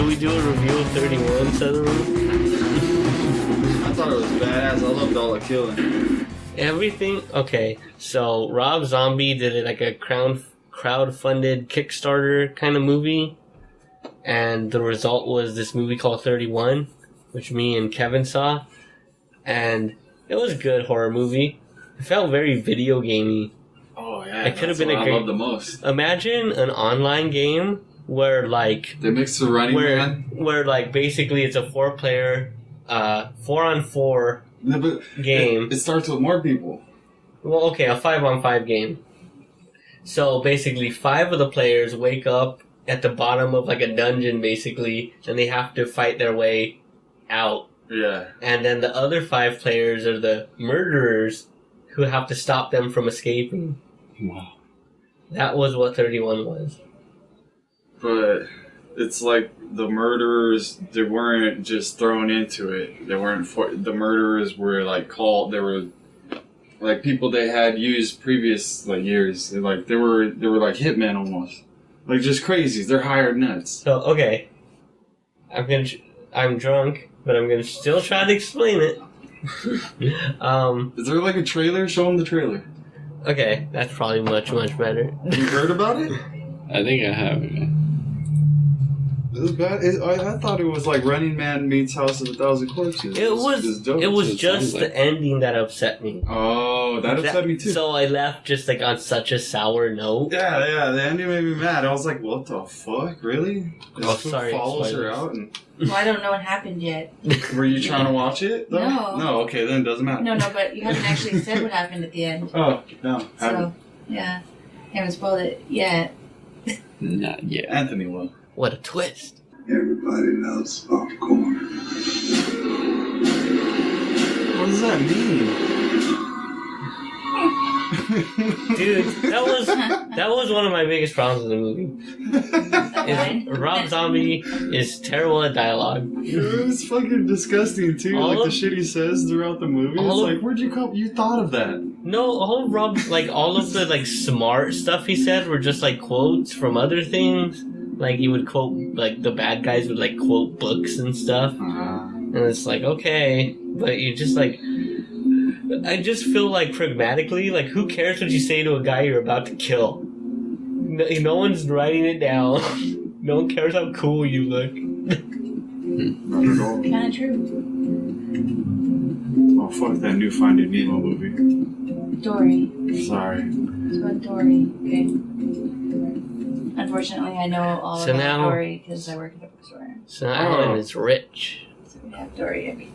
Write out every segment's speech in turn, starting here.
should we do a review of 31 suddenly? I thought it was badass. I loved all the killing. Everything. Okay, so Rob Zombie did it like a crowd-funded Kickstarter kind of movie, and the result was this movie called 31, which me and Kevin saw, and it was a good horror movie. It felt very video gamey. Oh yeah, it could have been a I great. love the most. Imagine an online game where like they mix the Running Man, where like basically it's a 4-player, 4-on-4 game. It starts with more people. Well, okay, a 5-on-5 game. So basically, 5 of the players wake up at the bottom of like a dungeon, basically, and they have to fight their way out. Yeah. And then the other 5 players are the murderers who have to stop them from escaping. Wow. That was what 31 was. But it's like the murderers, they weren't just thrown into it. They weren't the murderers were like called, they were like people they had used previous like years. They were like hitmen almost. Like just crazies. They're hired nuts. So, okay. I'm drunk, but I'm gonna still try to explain it. Is there like a trailer? Show them the trailer. Okay, that's probably much better. You heard about it? I think I have it. It was bad. I thought it was like Running Man meets House of a Thousand Corpses. It was just the ending that upset me. Oh, that upset me too. So I left just like on such a sour note. Yeah, the ending made me mad. I was like, what the fuck? Really? Sorry. Follows her out and... Well, I don't know what happened yet. Were you trying to watch it? Though? No. No, okay, then it doesn't matter. No, but you haven't actually said what happened at the end. Oh, no. So, yeah. Haven't spoiled it yet. Not yet. Anthony will. What a twist. Everybody loves popcorn. What does that mean? Dude, that was one of my biggest problems in the movie. Rob Zombie is terrible at dialogue. It was fucking disgusting too. The shit he says throughout the movie. It's like, where'd you come? You thought of that? No, all of the like smart stuff he said were just like quotes from other things. Like he would quote, like the bad guys would like quote books and stuff, and it's like okay, but you just like. I just feel like pragmatically, like who cares what you say to a guy you're about to kill? No one's writing it down. No one cares how cool you look. Kind of true. Oh fuck that new Finding Nemo movie. Dory. Sorry. It's about Dory. Okay. Unfortunately, I know all about Dory because I work at a bookstore. So Alan is rich. So we have Dory every day.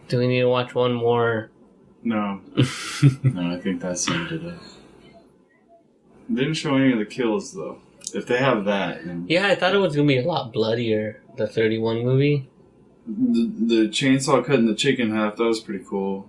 Do we need to watch one more? No. No, I think that seemed to it. Didn't show any of the kills though. If they have that, then... Yeah, I thought it was gonna be a lot bloodier. The 31 movie. The chainsaw cutting the chicken in half. That was pretty cool.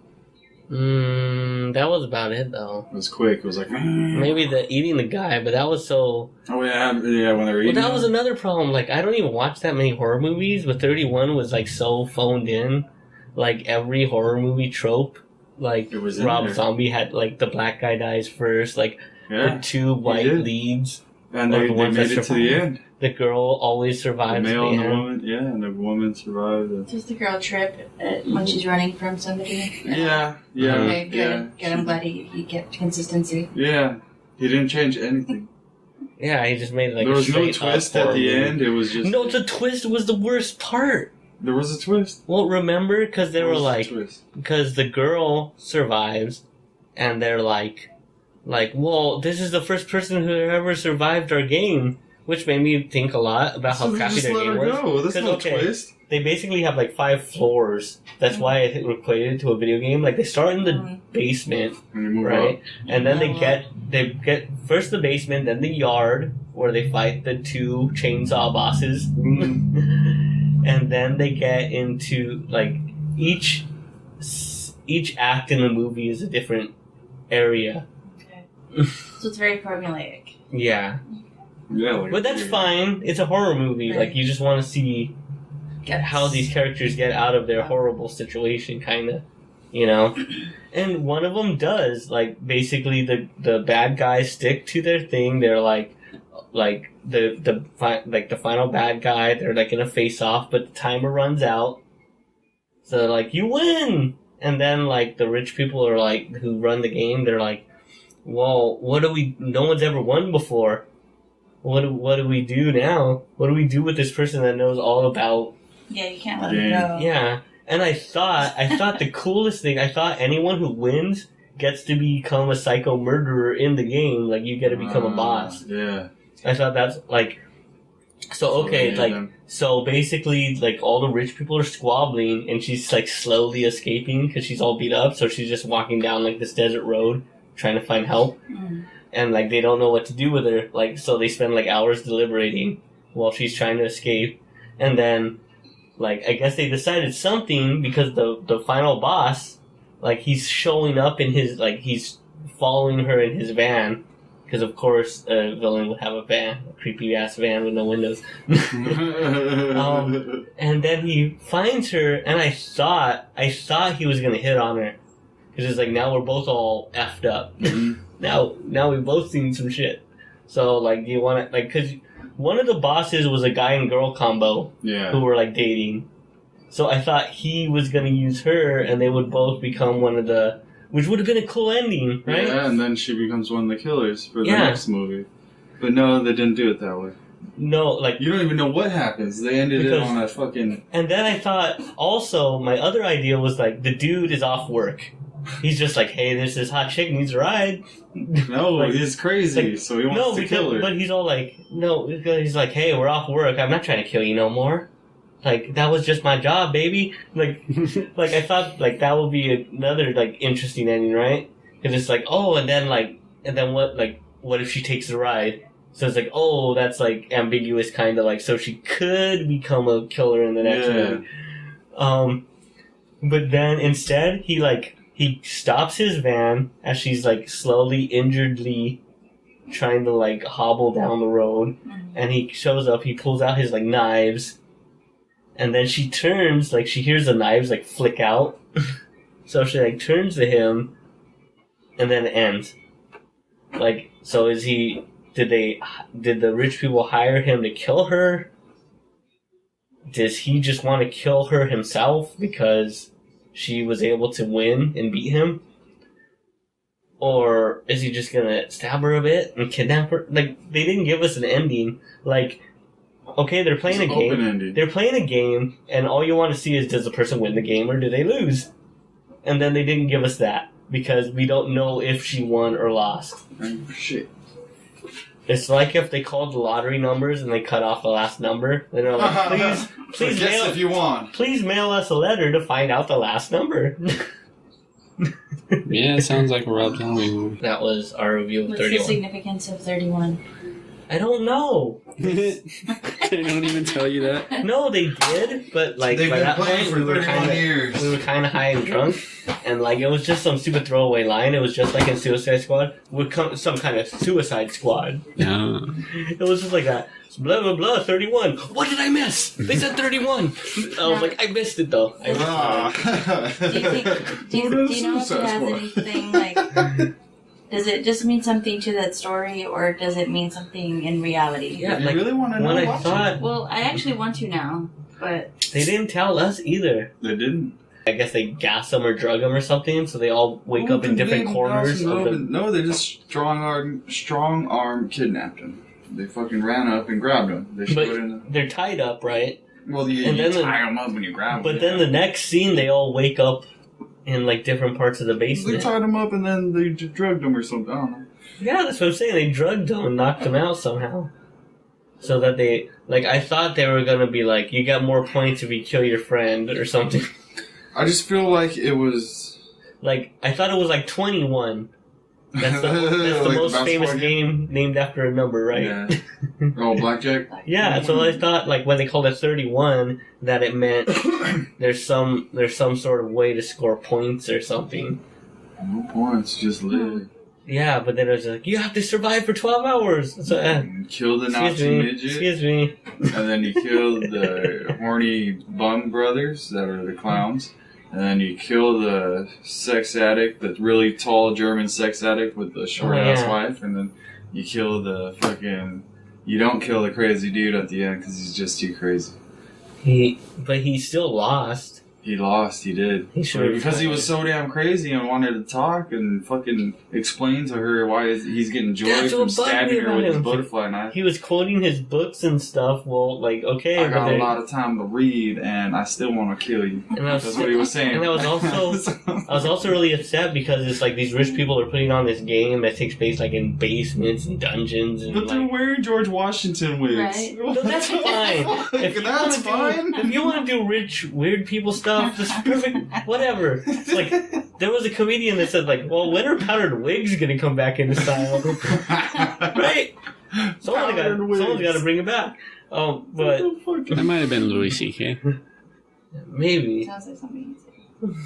That was about it though. It was quick. It was like maybe the eating the guy, but that was so. Oh yeah, when they were eating. Well, that was another problem. Like I don't even watch that many horror movies, but 31 was like so phoned in. Like every horror movie trope, like it was Rob Zombie had like the black guy dies first, like the 2 white leads, and they made it to the end. The girl always survives. The male and the woman, yeah, and the woman survived. Does the girl trip when she's running from somebody? Yeah. Okay, good. I'm glad he kept consistency. Yeah, he didn't change anything. Yeah, he just made like there was no twist at the end. It was just the twist was the worst part. There was a twist. Well, remember, because they were like, because the girl survives, and they're like, well, this is the first person who ever survived our game, which made me think a lot about how crappy their game was. There's no twist. They basically have like 5 floors. That's why it equated to a video game. Like they start in the basement, right, and then they get first the basement, then the yard where they fight the 2 chainsaw bosses. And then they get into, like, each act in the movie is a different area. Okay. So it's very formulaic. Yeah. Yeah. But that's fine. It's a horror movie. Right. Like, you just want to see how these characters get out of their horrible situation, kind of. You know? And one of them does. Like, basically, the bad guys stick to their thing. They're like the final bad guy. They're like in a face off, but the timer runs out. So they're like, you win, and then like the rich people are like who run the game. They're like, well, what do we? No one's ever won before. What do we do now? What do we do with this person that knows all about? Yeah, you can't let him go. Yeah, and I thought the coolest thing. I thought anyone who wins gets to become a psycho murderer in the game. Like you get to become a boss. Yeah. I thought that's like. So okay, like so basically, like all the rich people are squabbling, and she's like slowly escaping because she's all beat up. So she's just walking down like this desert road, trying to find help. And like they don't know what to do with her, like so they spend like hours deliberating while she's trying to escape, and then like I guess they decided something because the final boss, like he's showing up in his like he's following her in his van, because of course a villain would have a van, a creepy ass van with no windows. And then he finds her, and I thought he was gonna hit on her, because it's like now we're both all effed up. Now we've both seen some shit. So, like, do you want to, like, because one of the bosses was a guy and girl combo who were, like, dating. So I thought he was going to use her, and they would both become one of the, which would have been a cool ending, right? Yeah, and then she becomes one of the killers for the next movie. But no, they didn't do it that way. No, like... You don't even know what happens. They ended it on a fucking... And then I thought, also, my other idea was, like, the dude is off work. He's just like, hey, this hot chick needs a ride. No, like, he's crazy, like, so he wants to kill her. But he's all like, no, he's like, hey, we're off work. I'm not trying to kill you no more. Like, that was just my job, baby. Like, like I thought, like, that would be another, like, interesting ending, right? Because it's like, oh, and then what if she takes the ride? So it's like, oh, that's, like, ambiguous, kind of, like, so she could become a killer in the next movie. But then instead, he stops his van as she's, like, slowly, injuredly trying to, like, hobble down the road. And he shows up, he pulls out his, like, knives. And then she turns, like, she hears the knives, like, flick out. So she, like, turns to him. And then it ends. Like, so did the rich people hire him to kill her? Does he just want to kill her himself because she was able to win and beat him? Or is he just gonna stab her a bit and kidnap her? Like, they didn't give us an ending. Like, okay, they're playing a game. Ending. They're playing a game, and all you want to see is, does the person win the game or do they lose? And then they didn't give us that, because we don't know if she won or lost. Shit. It's like if they called the lottery numbers and they cut off the last number. Then they're like, please mail, if you want. Please mail us a letter to find out the last number. Yeah, it sounds like a Rob Zombie movie. That was our review of 31. What's the significance of 31? I don't know. They don't even tell you that. No, they did, but like by that point we were kind of high and drunk, and like it was just some stupid throwaway line. It was just like in Suicide Squad, some kind of Suicide Squad. Yeah. It was just like that. Blah blah blah. 31. What did I miss? They said 31. I was like, I missed it though. Do you know if it has anything like? Does it just mean something to that story, or does it mean something in reality? Yeah, you really want to know? When I thought, well, I actually want to now, but they didn't tell us either. They didn't. I guess they gas them or drug them or something, so they all wake up in different corners. No, they just strong arm kidnapped him. They fucking ran up and grabbed him. They're tied up, right? Well, you tie them up when you grab them. But then the next scene, they all wake up in like different parts of the basement. They tied him up and then they drugged him or something. I don't know. Yeah, that's what I'm saying. They drugged him and knocked him out somehow. So that they, like, I thought they were gonna be like, you got more points if you kill your friend or something. I just feel like it was... Like, I thought it was like 21. That's the like most famous game named after a number, right? Yeah. Oh, blackjack? Yeah, so I thought, like, when they called it 31, that it meant there's some sort of way to score points or something. No points, just live. Yeah, but then it was like, you have to survive for 12 hours. So, kill the Nazi midget. Excuse me. And then you kill the horny bum brothers that are the clowns. And then you kill the sex addict, the really tall German sex addict with the short-ass wife. And then you kill the fucking You don't kill the crazy dude at the end because he's just too crazy. But he still lost. He lost, he did. He sure because he was so damn crazy and wanted to talk and fucking explain to her why he's getting joy from stabbing her with his butterfly knife. He was quoting his books and stuff. Well, like, okay, I got a lot of time to read and I still want to kill you. That's what he was saying. And I was also really upset because it's like these rich people are putting on this game that takes place like in basements and dungeons and but they're wearing George Washington wigs. Right. No, that's fine. If you want to do rich, weird people stuff, that's perfect. Whatever. Like, there was a comedian that said, like, well, when are powdered wigs going to come back into style? Right? Someone's got to bring it back. But That might have been Louis C.K. Maybe. Sounds like something you say.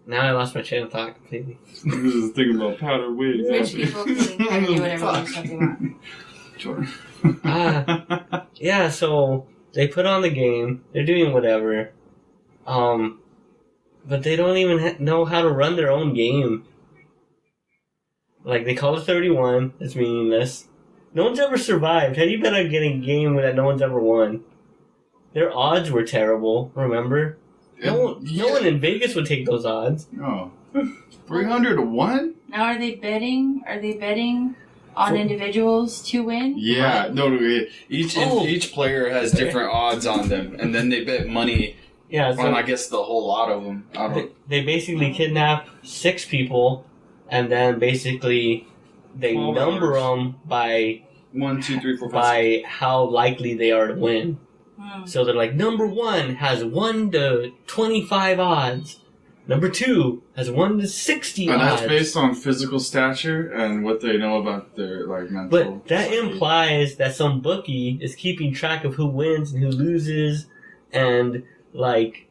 Now I lost my train of thought completely. I was just thinking about powdered wigs. Rich people can do whatever they want. Sure. Yeah, so they put on the game. They're doing whatever. But they don't even know how to run their own game. Like, they call it 31. It's meaningless. No one's ever survived. How do you bet on getting a game that no one's ever won? Their odds were terrible, remember? No one in Vegas would take those odds. Oh. 300 to 1? Now are they betting? Are they betting on individuals to win? Yeah, no. Each player has different odds on them, and then they bet money. Yeah, so on, I guess, the whole lot of them. They basically kidnap 6 people, and then basically they number them by 1, 2, 3, 4, 5, by how likely they are to win. So they're like, number 1 has 1 to 25 odds. Number 2 has 1 to 60 odds. And that's based on physical stature and what they know about their mental. But that implies that some bookie is keeping track of who wins and who loses, and ethnicity.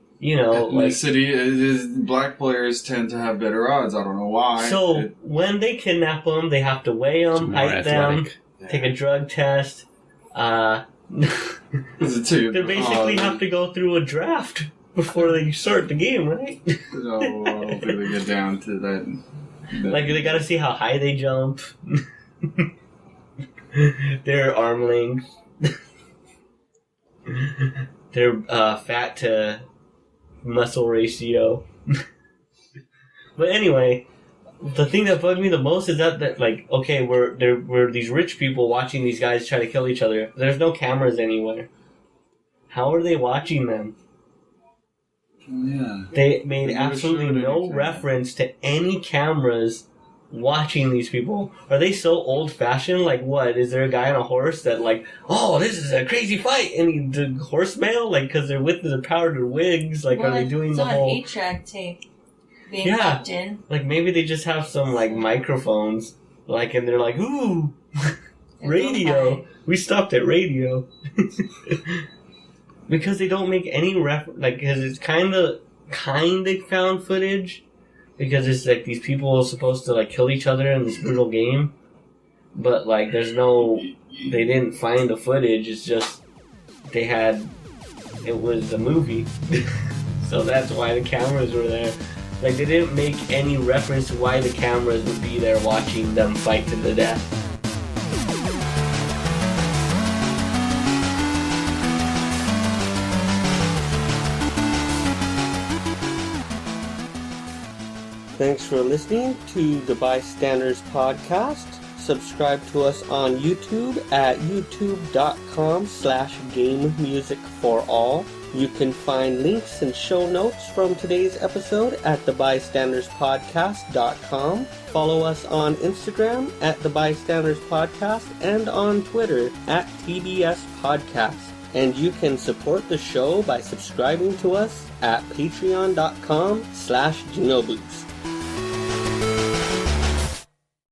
Black players tend to have better odds. I don't know why. So when they kidnap them, they have to weigh them, height them, take a drug test. They basically have to go through a draft before they start the game, right? No, I don't think they get down to that. Like, they gotta see how high they jump. Their arm length. Their fat to muscle ratio. But anyway, the thing that bugged me the most is that okay, we're these rich people watching these guys try to kill each other. There's no cameras anywhere. How are they watching them? Yeah. They made absolutely no reference to any cameras watching these people. Are they so old-fashioned? Like, what? Is there a guy on a horse that, like, oh, this is a crazy fight, and the horse mail? Like, because they're with the powdered wigs? Like, are they doing the whole... It's on 8-track tape being popped in. Like, maybe they just have some, like, microphones, like, and they're like, ooh, radio. We stopped at radio. Because they don't make any because it's kind of found footage. Because it's like these people are supposed to like kill each other in this brutal game. But like they didn't find the footage, it's just it was a movie. So that's why the cameras were there. Like they didn't make any reference to why the cameras would be there watching them fight to the death. Thanks for listening to the Bystanders podcast. Subscribe to us on YouTube at youtube.com/GameMusicForAll. You can find links and show notes from today's episode at thebystanderspodcast.com. Follow us on Instagram at thebystanderspodcast and on Twitter at TBSPodcast. And you can support the show by subscribing to us at patreon.com/GenoBoost.